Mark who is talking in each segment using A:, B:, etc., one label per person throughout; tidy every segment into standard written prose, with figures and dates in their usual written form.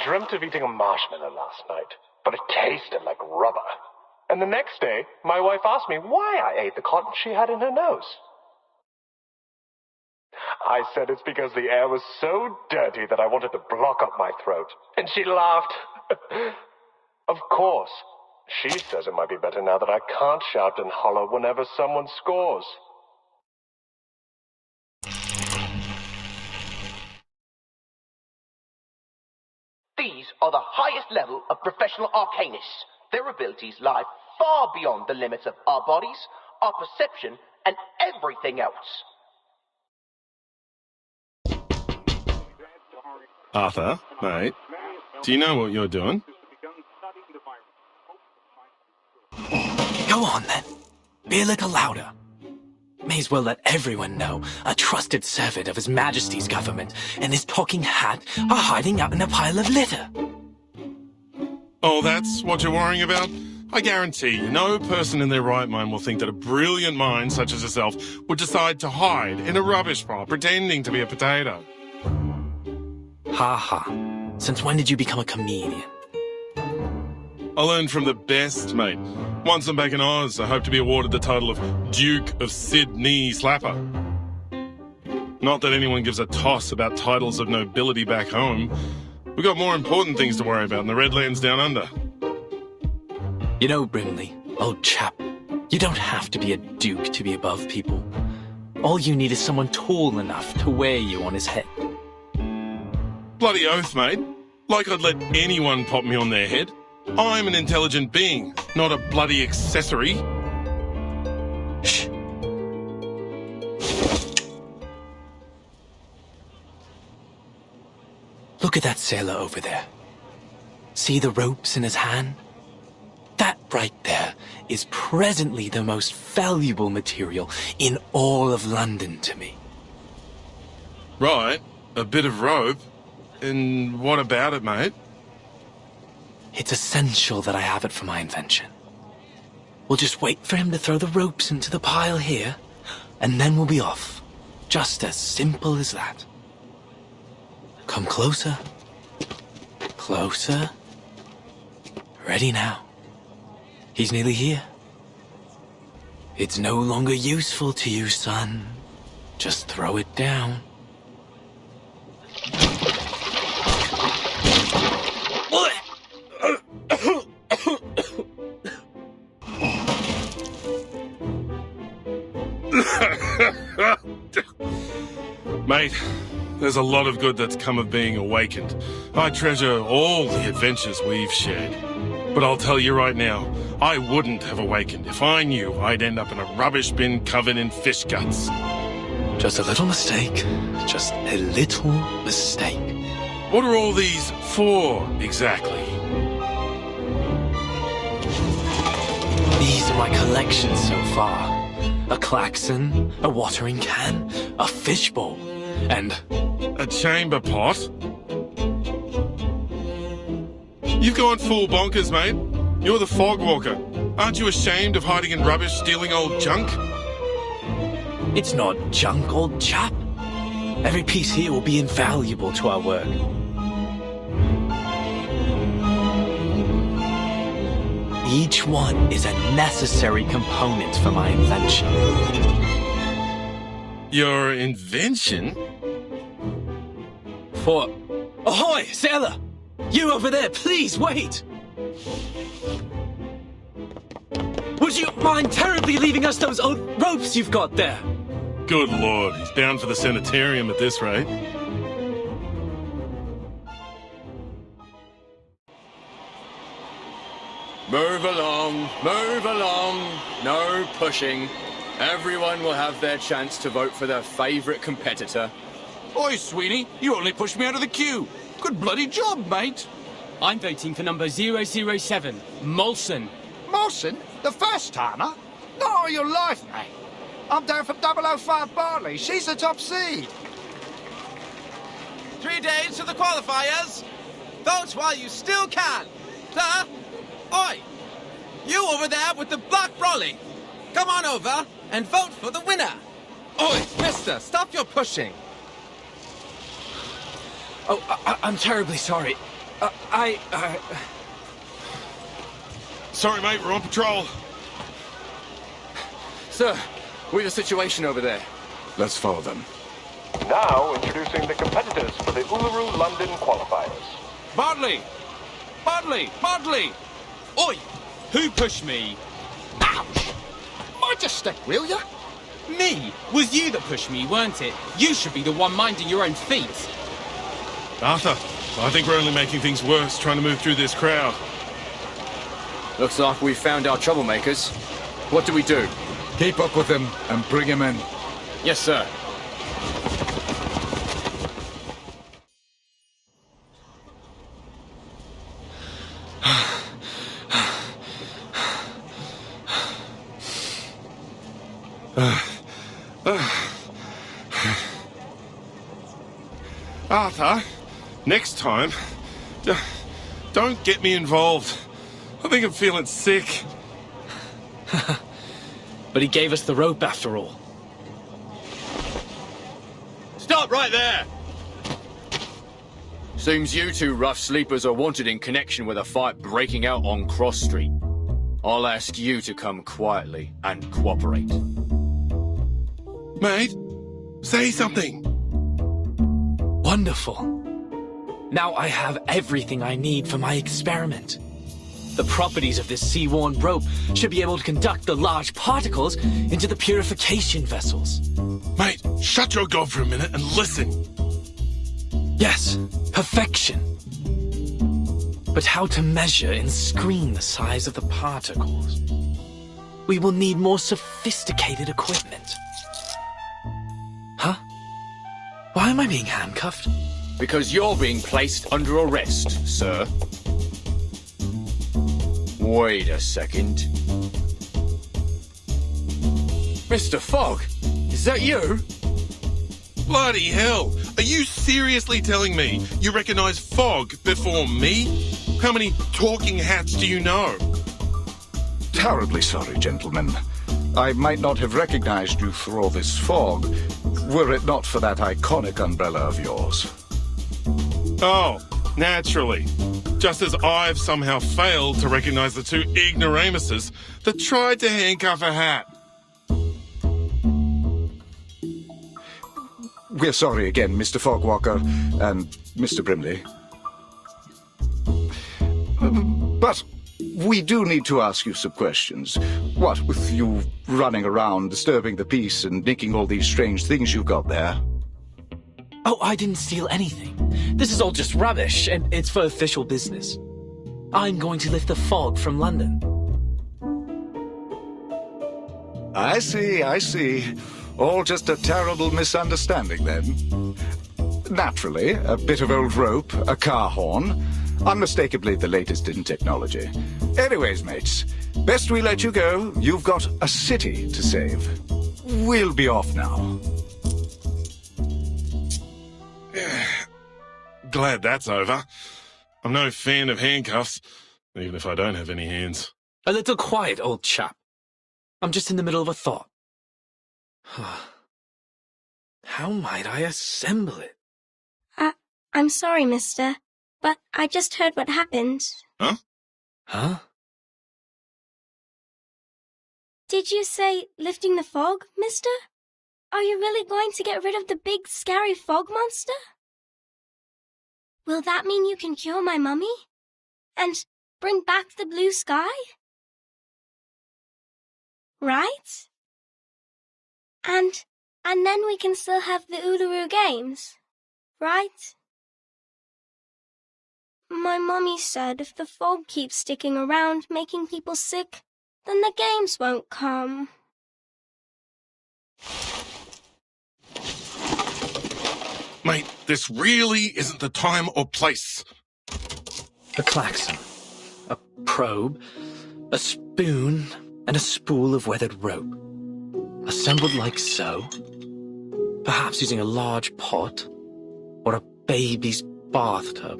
A: dreamt of eating a marshmallow last night, but it tasted like rubber. And the next day, my wife asked me why I ate the cotton she had in her nose. I said it's because the air was so dirty that I wanted to block up my throat. And she laughed. Of course. She says it might be better now that I can't shout and holler whenever someone scores.
B: These are the highest level of professional arcanists. Their abilities lie far beyond the limits of our bodies, our perception, and everything else.
C: Arthur, mate, do you know what you're doing?
D: Go on, then. Be a little louder. May as well let everyone know a trusted servant of His Majesty's government and his talking hat are hiding out in a pile of litter.
C: Oh, that's what you're worrying about? I guarantee you, no person in their right mind will think that a brilliant mind such as yourself would decide to hide in a rubbish pile pretending to be a potato.
D: Ha ha. Since when did you become a comedian?
C: I learned from the best, mate. Once I'm back in Oz, I hope to be awarded the title of Duke of Sydney Slapper. Not that anyone gives a toss about titles of nobility back home. We've got more important things to worry about in the Redlands down under.
D: You know, Brimley, old chap, you don't have to be a duke to be above people. All you need is someone tall enough to wear you on his head.
C: Bloody oath, mate. Like I'd let anyone pop me on their head. I'm an intelligent being, not a bloody accessory.
D: Shh. Look at that sailor over there. See the ropes in his hand? That right there is presently the most valuable material in all of London to me.
C: Right, a bit of rope. And what about it, mate?
D: It's essential that I have it for my invention. We'll just wait for him to throw the ropes into the pile here, and then we'll be off. Just as simple as that. Come closer. Closer. Ready now. He's nearly here. It's no longer useful to you, son. Just throw it down.
C: Mate, there's a lot of good that's come of being awakened. I treasure all the adventures we've shared. But I'll tell you right now, I wouldn't have awakened if I knew I'd end up in a rubbish bin covered in fish guts.
D: Just a little mistake. Just a little mistake.
C: What are all these for, exactly?
D: These are my collections so far. A klaxon, a watering can, a fishbowl, and...
C: a chamber pot? You've gone full bonkers, mate. You're the fog walker. Aren't you ashamed of hiding in rubbish, stealing old junk?
D: It's not junk, old chap. Every piece here will be invaluable to our work. Each one is a necessary component for my invention.
C: Your invention?
D: For... Ahoy, sailor! You over there, please wait! Would you mind terribly leaving us those old ropes you've got there?
C: Good lord, he's bound for the sanitarium at this rate.
E: Move along, no pushing. Everyone will have their chance to vote for their favourite competitor.
F: Oi, Sweeney, you only pushed me out of the queue. Good bloody job, mate.
G: I'm voting for number 007, Molson.
H: Molson? The first-timer? Not all your life, mate. I'm down for 005 Bartley. She's the top seed.
I: 3 days to the qualifiers. Vote while you still can. Sir? Oi! You over there with the black brolly. Come on over and vote for the winner. Oi, mister, stop your pushing.
D: Oh, I'm terribly sorry.
C: Sorry, mate, we're on patrol.
E: Sir, we've a situation over there.
F: Let's follow them.
A: Now introducing the competitors for the Uluru London qualifiers.
F: Bartley! Bartley! Bartley!
G: Oi! Who pushed me?
H: Ouch! Mind your step, will ya?
G: Me? Was you that pushed me, weren't it? You should be the one minding your own feet.
C: Arthur, I think we're only making things worse trying to move through this crowd.
E: Looks like we found our troublemakers. What do we do?
F: Keep up with them and bring him in.
E: Yes, sir.
C: Arthur, next time, don't get me involved. I think I'm feeling sick.
D: But he gave us the rope after all.
E: Stop right there! Seems you two rough sleepers are wanted in connection with a fight breaking out on Cross Street. I'll ask you to come quietly and cooperate.
C: Mate, say something.
D: Wonderful. Now I have everything I need for my experiment. The properties of this sea-worn rope should be able to conduct the large particles into the purification vessels.
C: Mate, shut your gob for a minute and listen.
D: Yes, perfection. But how to measure and screen the size of the particles? We will need more sophisticated equipment. Huh? Why am I being handcuffed?
E: Because you're being placed under arrest, sir. Wait a second. Mr. Fogg, is that you?
C: Bloody hell! Are you seriously telling me you recognize Fogg before me? How many talking hats do you know?
H: Terribly sorry, gentlemen. I might not have recognized you for all this fog, were it not for that iconic umbrella of yours.
C: Oh, naturally. Just as I've somehow failed to recognize the two ignoramuses that tried to handcuff a hat.
H: We're sorry again, Mr. Fogwalker and Mr. Brimley. But we do need to ask you some questions. What with you running around, disturbing the peace and nicking all these strange things you've got there?
D: Oh, I didn't steal anything. This is all just rubbish, and it's for official business. I'm going to lift the fog from London.
H: I see. All just a terrible misunderstanding, then. Naturally, a bit of old rope, a car horn, unmistakably the latest in technology. Anyways, mates, best we let you go. You've got a city to save. We'll be off now.
C: Glad that's over. I'm no fan of handcuffs, even if I don't have any hands.
D: A little quiet, old chap. I'm just in the middle of a thought. How might I assemble it?
J: I'm sorry, mister, but I just heard what happened.
C: Huh?
D: Huh?
J: Did you say lifting the fog, mister? Are you really going to get rid of the big, scary fog monster? Will that mean you can cure my mummy? And bring back the blue sky? Right? And then we can still have the Uluru Games, right? My mummy said if the fog keeps sticking around making people sick, then the games won't come.
C: Mate, this really isn't the time or place.
D: A klaxon, a probe, a spoon, and a spool of weathered rope. Assembled like so. Perhaps using a large pot or a baby's bathtub.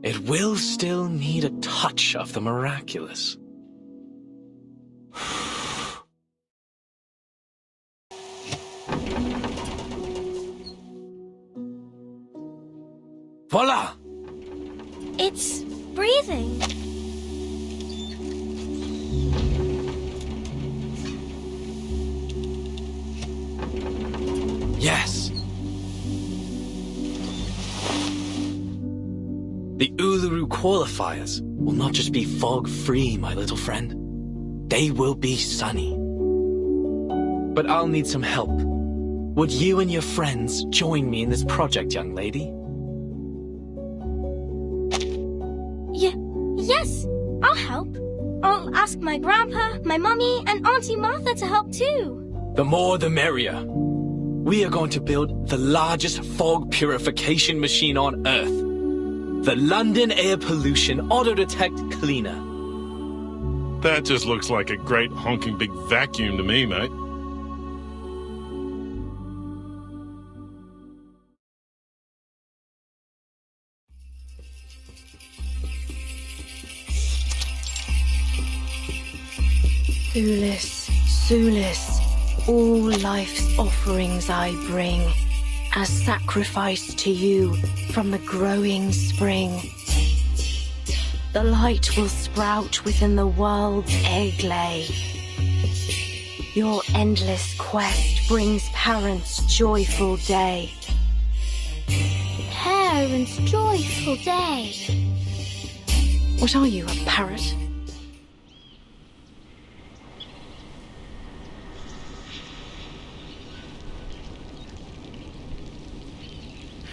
D: It will still need a touch of the miraculous. Voila!
J: It's breathing.
D: Yes. The Uluru qualifiers will not just be fog-free, my little friend. They will be sunny. But I'll need some help. Would you and your friends join me in this project, young lady?
J: Yes, I'll help. I'll ask my grandpa, my mummy, and Auntie Martha to help too.
D: The more the merrier. We are going to build the largest fog purification machine on Earth. The London Air Pollution Auto-Detect Cleaner.
C: That just looks like a great honking big vacuum to me, mate.
K: Sulis, Sulis, all life's offerings I bring, as sacrifice to you from the growing spring. The light will sprout within the world's egg lay. Your endless quest brings parents' joyful day.
J: Parents' joyful day.
K: What are you, a parrot?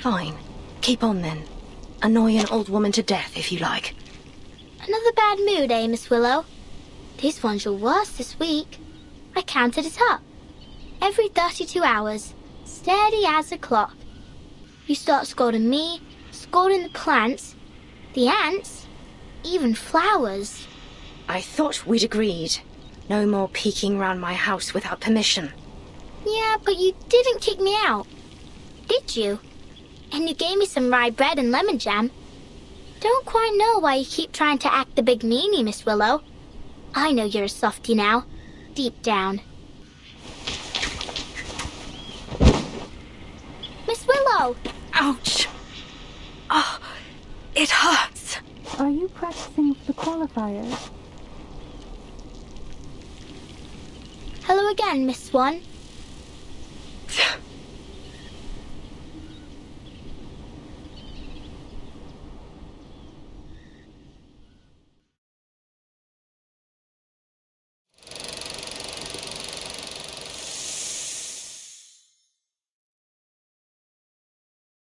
K: Fine. Keep on then. Annoy an old woman to death if you like.
J: Another bad mood, eh, Miss Willow? This one's your worst this week. I counted it up. Every 32 hours, steady as a clock. You start scolding me, scolding the plants, the ants, even flowers.
K: I thought we'd agreed. No more peeking round my house without permission.
J: Yeah, but you didn't kick me out, did you? And you gave me some rye bread and lemon jam. Don't quite know why you keep trying to act the big meanie, Miss Willow. I know you're a softie now, deep down. Miss Willow!
K: Ouch! Oh, it hurts.
L: Are you practicing for the qualifiers?
J: Hello again, Miss Swan.